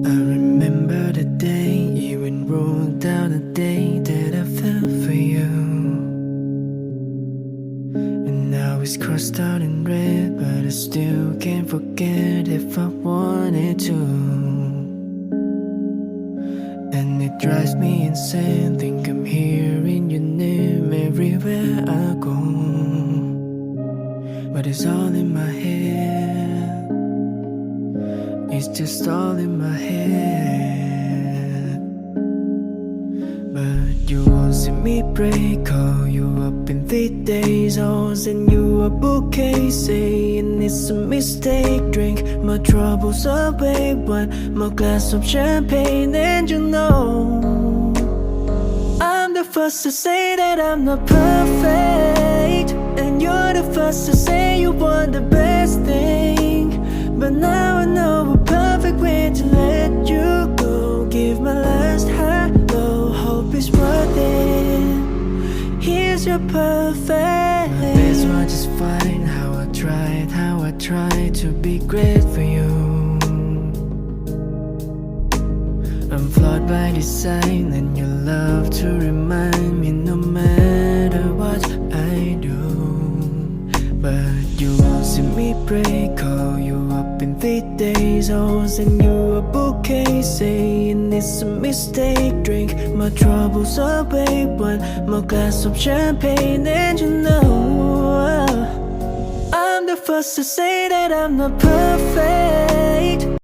I remember the day, even wrote down the day that I fell for you. And now it's crossed out in red, but I still can't forget if I wanted to. And it drives me insane, think I'm hearing your name everywhere I go. But it's all in my head, it's just all in my head. But you won't see me break, call you up in 3 days. I'll send you a bouquet, saying it's a mistake. Drink my troubles away, one more glass of champagne, and you know I'm the first to say that I'm not perfect, and you're the first to say you want the best thing. But now I know a perfect way to let you go. Give my last hello, hope it's worth it. Here's your perfect. My best was just fine. How I tried to be great for you. I'm flawed by design, and you love to remind me no matter what I do. But you won't see me break, call you up in 3 days. I'll send you a bouquet, saying it's a mistake. Drink my troubles away, one more glass of champagne, and you know I'm the first to say that I'm not perfect.